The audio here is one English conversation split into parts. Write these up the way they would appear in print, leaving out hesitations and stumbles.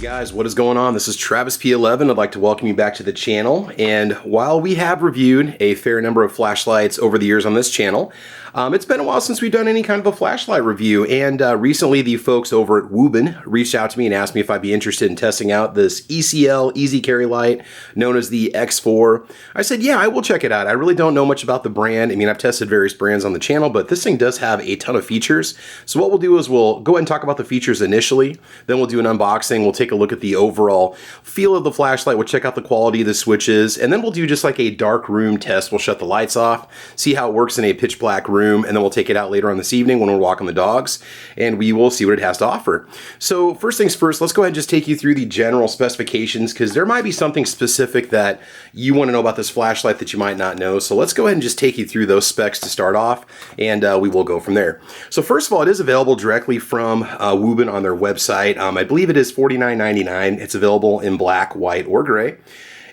Guys, what is going on? This is Travis P11. I'd like to welcome you back to the channel. And while we have reviewed a fair number of flashlights over the years on this channel, it's been a while since we've done any kind of a flashlight review. And recently the folks over at WUBEN reached out to me and asked me if I'd be interested in testing out this ECL easy carry light known as the X4. I said, yeah, I will check it out. I really don't know much about the brand. I mean, I've tested various brands on the channel, but this thing does have a ton of features. So what we'll do is we'll go ahead and talk about the features initially. Then we'll do an unboxing. We'll take a look at the overall feel of the flashlight. We'll check out the quality of the switches, and then we'll do just like a dark room test. We'll shut the lights off, see how it works in a pitch black room, and then we'll take it out later on this evening when we're walking the dogs, and we will see what it has to offer. So first things first, let's go ahead and just take you through the general specifications, because there might be something specific that you want to know about this flashlight that you might not know. So let's go ahead and just take you through those specs to start off, and we will go from there. So first of all, it is available directly from WUBEN on their website. I believe it is $49.99. It's available in black, white, or gray.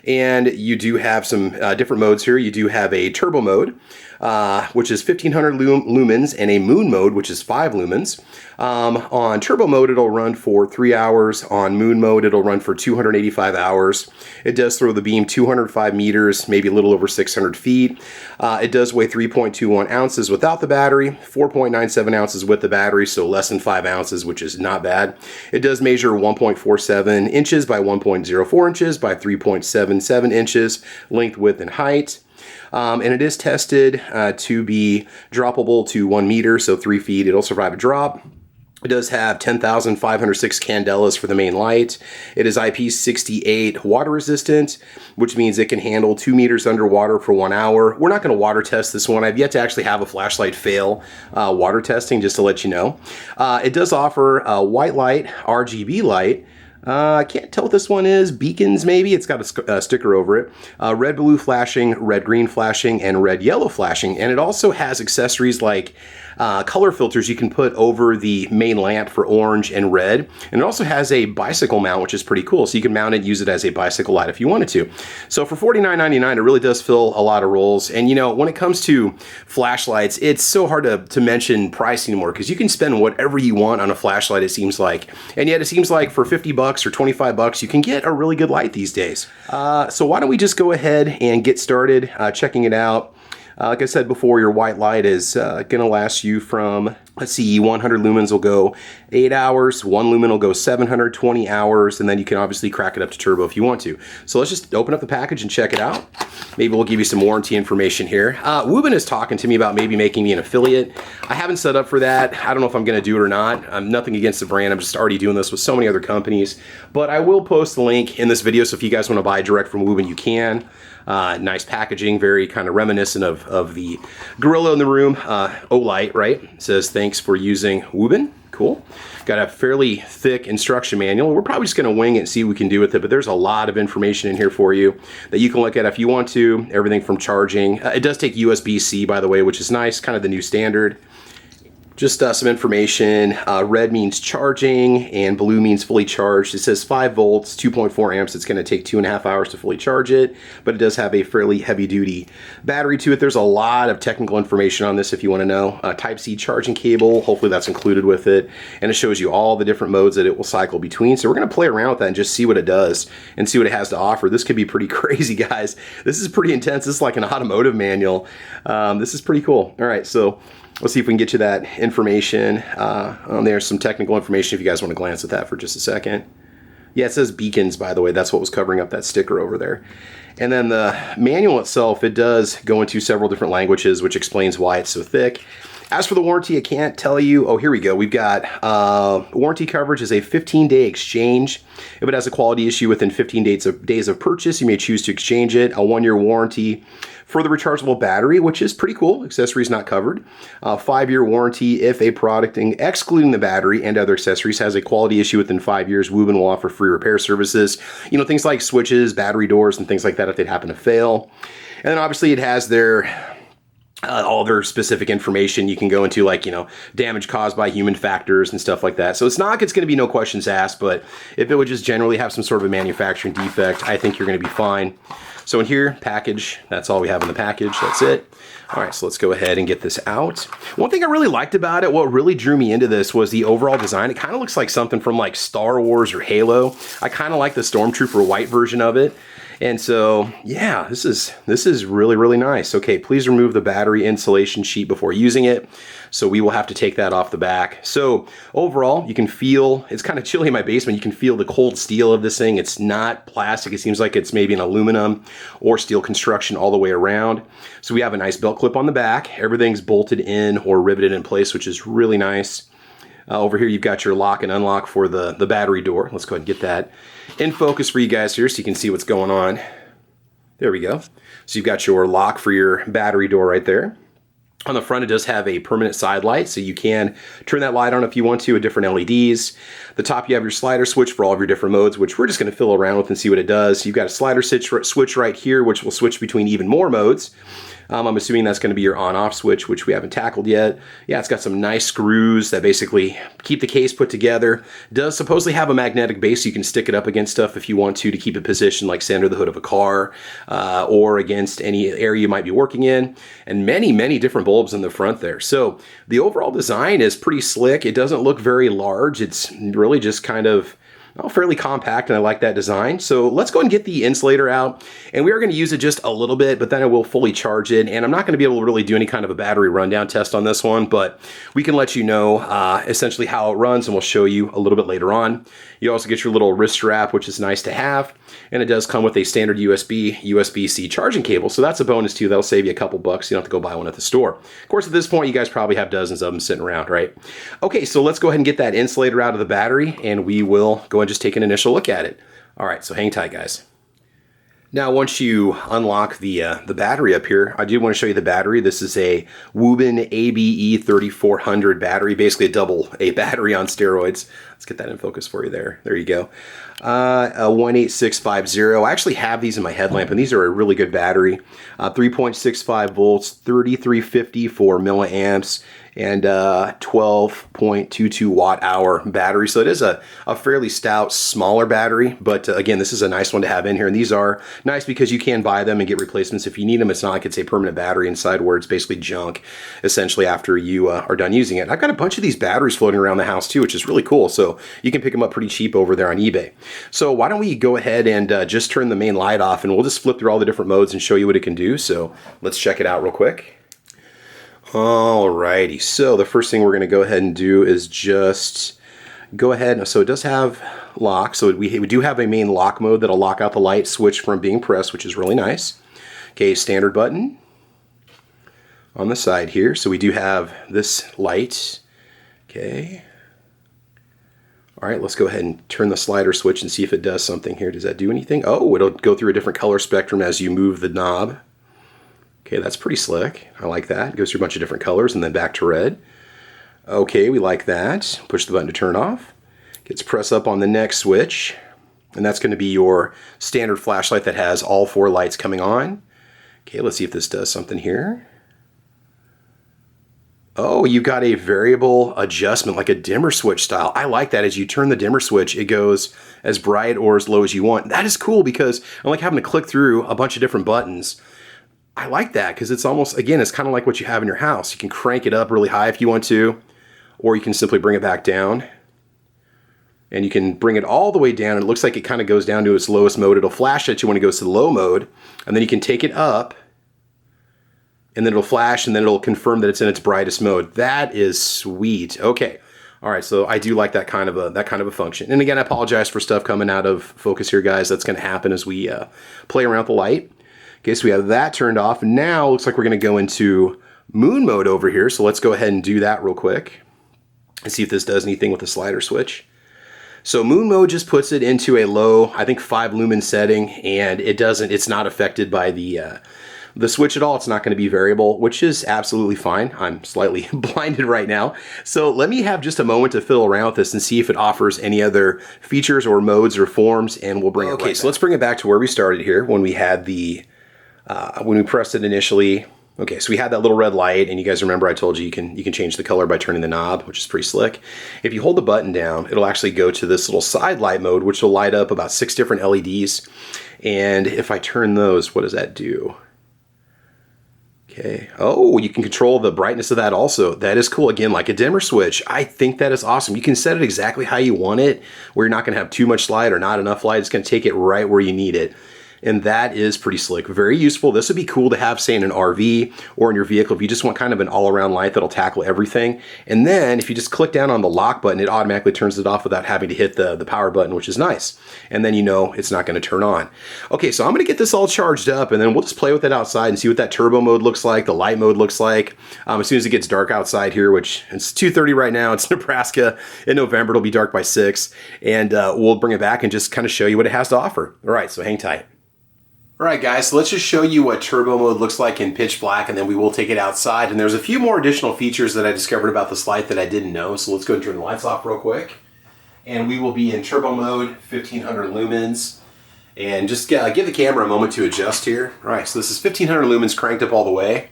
And you do have some different modes here. You do have a turbo mode, which is 1500 lumens, and a moon mode, which is 5 lumens. On turbo mode, it'll run for 3 hours. On moon mode, it'll run for 285 hours. It does throw the beam 205 meters, maybe a little over 600 feet. It does weigh 3.21 ounces without the battery, 4.97 ounces with the battery, so less than 5 ounces, which is not bad. It does measure 1.47 inches by 1.04 inches by 3.77 inches, length, width, and height. And it is tested to be droppable to 1 meter, so 3 feet. It'll survive a drop. It does have 10,506 candelas for the main light. It is IP68 water resistant, which means it can handle 2 meters underwater for 1 hour. We're not going to water test this one. I've yet to actually have a flashlight fail water testing, just to let you know. It does offer a white light, RGB light. I can't tell what this one is. Beacons, maybe. It's got a sticker over it. Red, blue flashing, red, green flashing, and red, yellow flashing. And it also has accessories like color filters you can put over the main lamp for orange and red. And it also has a bicycle mount, which is pretty cool. So you can mount it and use it as a bicycle light if you wanted to. So for $49.99, it really does fill a lot of roles. And you know, when it comes to flashlights, it's so hard to mention price anymore, because you can spend whatever you want on a flashlight, it seems like. And yet it seems like for 50 bucks or 25 bucks, you can get a really good light these days. So why don't we just go ahead and get started checking it out. Like I said before, your white light is going to last you from, let's see, 100 lumens will go 8 hours, 1 lumen will go 720 hours, and then you can obviously crack it up to turbo if you want to. So let's just open up the package and check it out. Maybe we'll give you some warranty information here. WUBEN is talking to me about maybe making me an affiliate. I haven't set up for that. I don't know if I'm going to do it or not. I'm nothing against the brand. I'm just already doing this with so many other companies. But I will post the link in this video, so if you guys want to buy direct from WUBEN, you can. Nice packaging, very kind of reminiscent of the gorilla in the room. Olight, right? It says, thanks for using WUBEN. Cool. Got a fairly thick instruction manual. We're probably just going to wing it and see what we can do with it, but there's a lot of information in here for you that you can look at if you want to. Everything from charging. It does take USB-C, by the way, which is nice, kind of the new standard. Just some information. Red means charging and blue means fully charged. It says 5 volts, 2.4 amps. It's going to take 2.5 hours to fully charge it, but it does have a fairly heavy duty battery to it. There's a lot of technical information on this if you want to know. Type-C charging cable, hopefully that's included with it. And it shows you all the different modes that it will cycle between. So we're going to play around with that and just see what it does and see what it has to offer. This could be pretty crazy, guys. This is pretty intense. This is like an automotive manual. This is pretty cool. All right, so let's see if we can get you that information. There's some technical information if you guys want to glance at that for just a second. Yeah, it says beacons, by the way. That's what was covering up that sticker over there. And then the manual itself, it does go into several different languages, which explains why it's so thick. As for the warranty, I can't tell you. Oh, here we go. We've got warranty coverage is a 15-day exchange. If it has a quality issue within 15 days of purchase, you may choose to exchange it. A 1-year warranty for the rechargeable battery, which is pretty cool. Accessories not covered. 5-year warranty if a product, excluding the battery and other accessories, has a quality issue within 5 years. WUBEN will offer free repair services. You know, things like switches, battery doors, and things like that if they'd happen to fail. And then obviously it has their all their specific information. You can go into, like, you know, damage caused by human factors and stuff like that. So it's not like it's going to be no questions asked, but if it would just generally have some sort of a manufacturing defect, I think you're going to be fine. So in here, package, that's all we have in the package. That's it. All right, so let's go ahead and get this out. One thing I really liked about it, what really drew me into this, was the overall design. It kind of looks like something from like Star Wars or Halo. I kind of like the Stormtrooper white version of it. And so, yeah, this is really, really nice. Okay, please remove the battery insulation sheet before using it. So we will have to take that off the back. So overall, you can feel, it's kind of chilly in my basement. You can feel the cold steel of this thing. It's not plastic. It seems like it's maybe an aluminum or steel construction all the way around. So we have a nice belt clip on the back. Everything's bolted in or riveted in place, which is really nice. Over here, you've got your lock and unlock for the battery door. Let's go ahead and get that in focus for you guys here so you can see what's going on. There we go. So you've got your lock for your battery door right there. On the front, it does have a permanent side light, so you can turn that light on if you want to with different LEDs. The top, you have your slider switch for all of your different modes, which we're just going to fiddle around with and see what it does. You've got a slider switch right here, which will switch between even more modes. I'm assuming that's going to be your on-off switch, which we haven't tackled yet. Yeah, it's got some nice screws that basically keep the case put together. Does supposedly have a magnetic base, so you can stick it up against stuff if you want to keep it positioned, like say under the hood of a car, or against any area you might be working in. And many, many different bulbs in the front there. So the overall design is pretty slick. It doesn't look very large. It's really just kind of fairly compact, and I like that design. So let's go and get the insulator out, and we are going to use it just a little bit, but then I will fully charge it, and I'm not going to be able to really do any kind of a battery rundown test on this one, but we can let you know essentially how it runs, and we'll show you a little bit later on. You also get your little wrist strap, which is nice to have, and it does come with a standard USB-C charging cable, so that's a bonus too. That'll save you a couple bucks. You don't have to go buy one at the store. Of course, at this point, you guys probably have dozens of them sitting around, right? Okay, so let's go ahead and get that insulator out of the battery, and we will go and just take an initial look at it. All right, so hang tight, guys. Now, once you unlock the battery up here, I do want to show you the battery. This is a WUBEN ABE 3400 battery, basically a double A battery on steroids. Let's get that in focus for you there. There you go. A 18650. I actually have these in my headlamp, and these are a really good battery. 3.65 volts, 3350 for milliamps, and 12.22 watt hour battery. So it is a fairly stout, smaller battery, but again, this is a nice one to have in here. And these are nice because you can buy them and get replacements if you need them. It's not like it's a permanent battery inside where it's basically junk essentially after you are done using it. I've got a bunch of these batteries floating around the house too, which is really cool. So you can pick them up pretty cheap over there on eBay. So why don't we go ahead and just turn the main light off, and we'll just flip through all the different modes and show you what it can do. So let's check it out real quick. Alrighty, so the first thing we're going to go ahead and do is just go ahead. So it does have lock, so we do have a main lock mode that'll lock out the light switch from being pressed, which is really nice. Okay, standard button on the side here. So we do have this light. Okay. All right, let's go ahead and turn the slider switch and see if it does something here. Does that do anything? Oh, it'll go through a different color spectrum as you move the knob. Okay, that's pretty slick. I like that. It goes through a bunch of different colors and then back to red. Okay, we like that. Push the button to turn off. Gets press up on the next switch, and that's going to be your standard flashlight that has all four lights coming on. Okay, let's see if this does something here. Oh, you've got a variable adjustment, like a dimmer switch style. I like that. As you turn the dimmer switch, it goes as bright or as low as you want. That is cool because I like having to click through a bunch of different buttons. I like that because it's almost, again, it's kind of like what you have in your house. You can crank it up really high if you want to, or you can simply bring it back down. And you can bring it all the way down. And it looks like it kind of goes down to its lowest mode. It'll flash at you when it goes to the low mode. And then you can take it up, and then it'll flash, and then it'll confirm that it's in its brightest mode. That is sweet. Okay. All right, so I do like that kind of a function. And again, I apologize for stuff coming out of focus here, guys. That's going to happen as we play around with the light. Okay, so we have that turned off. Now it looks like we're going to go into moon mode over here. So let's go ahead and do that real quick and see if this does anything with the slider switch. So moon mode just puts it into a low, I think 5 lumen setting, and it's not affected by the switch at all. It's not going to be variable, which is absolutely fine. I'm slightly blinded right now. So let me have just a moment to fiddle around with this and see if it offers any other features or modes or forms, and we'll bring it right back. Okay, so let's bring it back to where we started here when we had the when we pressed it initially. Okay, so we had that little red light, and you guys remember I told you you can change the color by turning the knob, which is pretty slick. If you hold the button down, it'll actually go to this little side light mode, which will light up about 6 different LEDs. And if I turn those, what does that do? Okay. Oh, you can control the brightness of that also. That is cool. Again, like a dimmer switch. I think that is awesome. You can set it exactly how you want it, where you're not going to have too much light or not enough light. It's going to take it right where you need it. And that is pretty slick, very useful. This would be cool to have, say, in an RV or in your vehicle if you just want kind of an all-around light that'll tackle everything. And then if you just click down on the lock button, it automatically turns it off without having to hit the power button, which is nice. And then you know it's not going to turn on. Okay, so I'm going to get this all charged up, and then we'll just play with it outside and see what that turbo mode looks like, the light mode looks like. As soon as it gets dark outside here, which it's 2:30 right now, it's Nebraska. In November, it'll be dark by 6. And we'll bring it back and just kind of show you what it has to offer. All right, so hang tight. Alright guys, so let's just show you what turbo mode looks like in pitch black, and then we will take it outside. And there's a few more additional features that I discovered about this light that I didn't know. So let's go and turn the lights off real quick. And we will be in turbo mode, 1500 lumens. And just give the camera a moment to adjust here. Alright, so this is 1500 lumens cranked up all the way.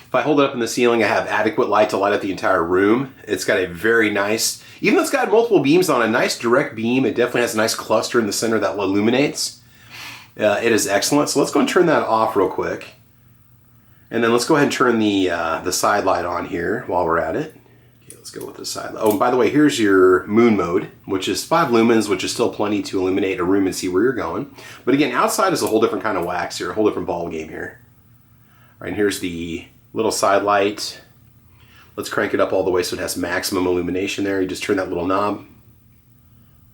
If I hold it up in the ceiling, I have adequate light to light up the entire room. It's got a very nice, even though it's got multiple beams on a nice direct beam, it definitely has a nice cluster in the center that illuminates. It is excellent. So let's go and turn that off real quick. And then let's go ahead and turn the side light on here while we're at it. Okay, let's go with the side light. Oh, and by the way, here's your moon mode, which is 5 lumens, which is still plenty to illuminate a room and see where you're going. But again, outside is a whole different kind of wax here, a whole different ball game here. All right, and here's the little side light. Let's crank it up all the way so it has maximum illumination there. You just turn that little knob.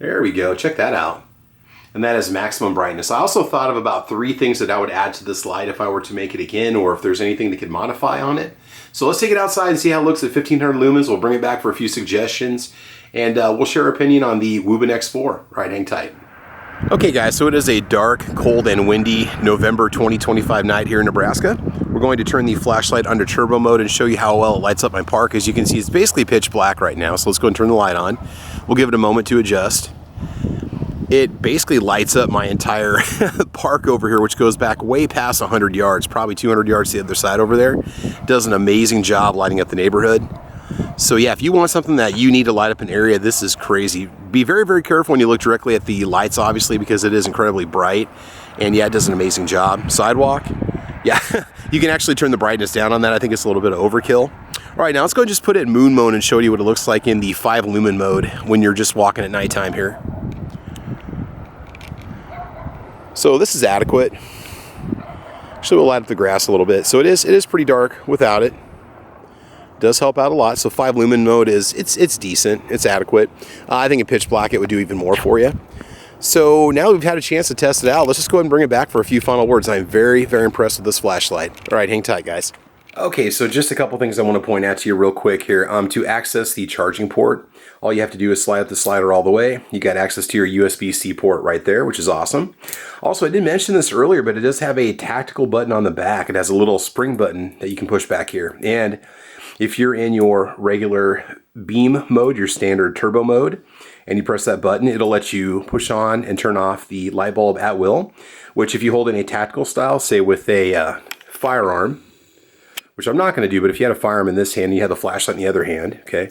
There we go. Check that out. And that is maximum brightness. I also thought of about 3 things that I would add to this light if I were to make it again, or if there's anything that could modify on it. So let's take it outside and see how it looks at 1500 lumens. We'll bring it back for a few suggestions, and we'll share our opinion on the WUBEN X4. Right, hang tight. Okay guys, so it is a dark, cold, and windy November 2025 night here in Nebraska. We're going to turn the flashlight under turbo mode and show you how well it lights up my park. As you can see, it's basically pitch black right now, so let's go and turn the light on. We'll give it a moment to adjust. It basically lights up my entire park over here, which goes back way past 100 yards, probably 200 yards to the other side over there. Does an amazing job lighting up the neighborhood. So yeah, if you want something that you need to light up an area, this is crazy. Be very, very careful when you look directly at the lights, obviously, because it is incredibly bright. And yeah, it does an amazing job. Sidewalk, yeah, you can actually turn the brightness down on that. I think it's a little bit of overkill. All right, now let's go and just put it in moon mode and show you what it looks like in the 5 lumen mode when you're just walking at nighttime here. So this is adequate. Actually, we'll light up the grass a little bit. So it is pretty dark without it. Does help out a lot. So 5 lumen mode it's decent. It's adequate. I think in pitch black it would do even more for you. So now we've had a chance to test it out. Let's just go ahead and bring it back for a few final words. I'm very, very impressed with this flashlight. All right, hang tight, guys. Okay, so just a couple things I want to point out to you real quick here. To access the charging port, all you have to do is slide up the slider all the way. You got access to your USB-C port right there, which is awesome. Also, I didn't mention this earlier, but it does have a tactical button on the back. It has a little spring button that you can push back here. And if you're in your regular beam mode, your standard turbo mode, and you press that button, it'll let you push on and turn off the light bulb at will, which if you hold in a tactical style, say with a firearm, which I'm not going to do, but if you had a firearm in this hand and you had the flashlight in the other hand, okay,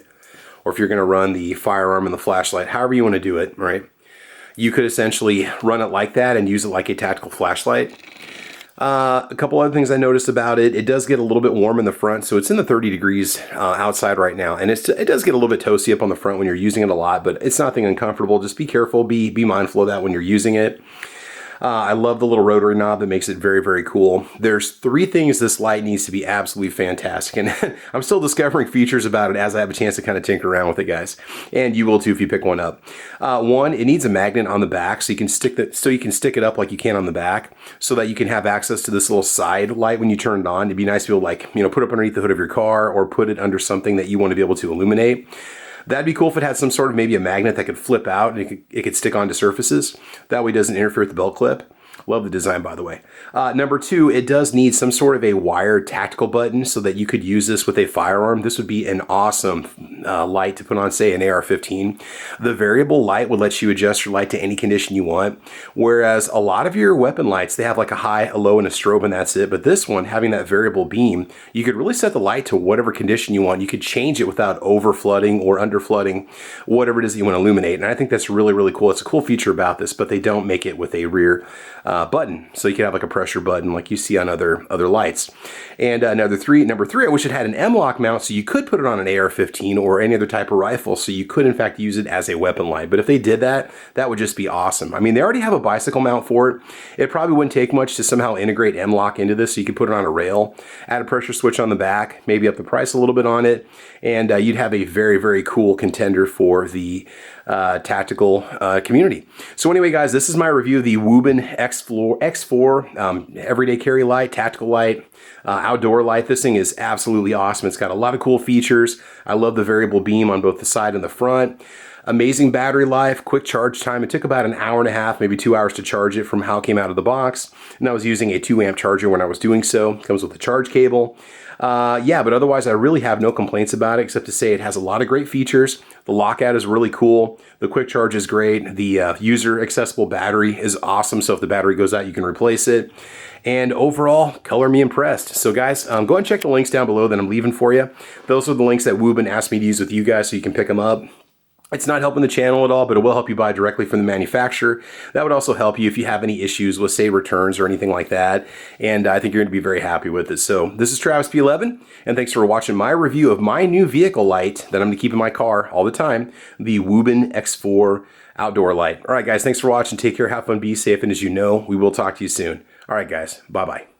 or if you're going to run the firearm and the flashlight, however you want to do it, right, you could essentially run it like that and use it like a tactical flashlight. A couple other things I noticed about it, it does get a little bit warm in the front, so it's in the 30 degrees outside right now, and it does get a little bit toasty up on the front when you're using it a lot, but it's nothing uncomfortable. Just be careful, be mindful of that when you're using it. I love the little rotary knob that makes it very, very cool. There's 3 things this light needs to be absolutely fantastic, and I'm still discovering features about it as I have a chance to kind of tinker around with it, guys. And you will too if you pick one up. One, it needs a magnet on the back, so you can stick it up like you can on the back, so that you can have access to this little side light when you turn it on. It'd be nice to be able to, like, put it up underneath the hood of your car or put it under something that you want to be able to illuminate. That'd be cool if it had some sort of maybe a magnet that could flip out and it could stick onto surfaces. That way it doesn't interfere with the belt clip. Love the design, by the way. Number 2, it does need some sort of a wired tactical button so that you could use this with a firearm. This would be an awesome light to put on, say, an AR-15. The variable light would let you adjust your light to any condition you want, whereas a lot of your weapon lights, they have like a high, a low, and a strobe, and that's it. But this one, having that variable beam, you could really set the light to whatever condition you want. You could change it without over flooding or under flooding, whatever it is that you want to illuminate. And I think that's really, really cool. It's a cool feature about this, but they don't make it with a rear button, so you can have like a pressure button like you see on other lights. And number three, I wish it had an M-LOK mount so you could put it on an AR-15 or any other type of rifle, so you could in fact use it as a weapon light. But if they did that, that would just be awesome. I mean, they already have a bicycle mount for it. It probably wouldn't take much to somehow integrate M-LOK into this, so you could put it on a rail, add a pressure switch on the back, maybe up the price a little bit on it, and you'd have a very, very cool contender for the tactical community. So anyway, guys, this is my review of the WUBEN X4 everyday carry light, tactical light, outdoor light. This thing is absolutely awesome. It's got a lot of cool features. I love the variable beam on both the side and the front. Amazing battery life, quick charge time. It took about an hour and a half, maybe 2 hours to charge it from how it came out of the box. And I was using a 2-amp charger when I was doing so. It comes with a charge cable. Yeah, but otherwise I really have no complaints about it, except to say it has a lot of great features. The lockout is really cool. The quick charge is great. The user accessible battery is awesome. So if the battery goes out, you can replace it. And overall, color me impressed. So guys, go and check the links down below that I'm leaving for you. Those are the links that WUBEN asked me to use with you guys so you can pick them up. It's not helping the channel at all, but it will help you buy directly from the manufacturer. That would also help you if you have any issues with, say, returns or anything like that. And I think you're going to be very happy with it. So this is Travis P11, and thanks for watching my review of my new vehicle light that I'm going to keep in my car all the time, the WUBEN X4 outdoor light. All right, guys, thanks for watching. Take care, have fun, be safe, and as you know, we will talk to you soon. All right, guys, bye-bye.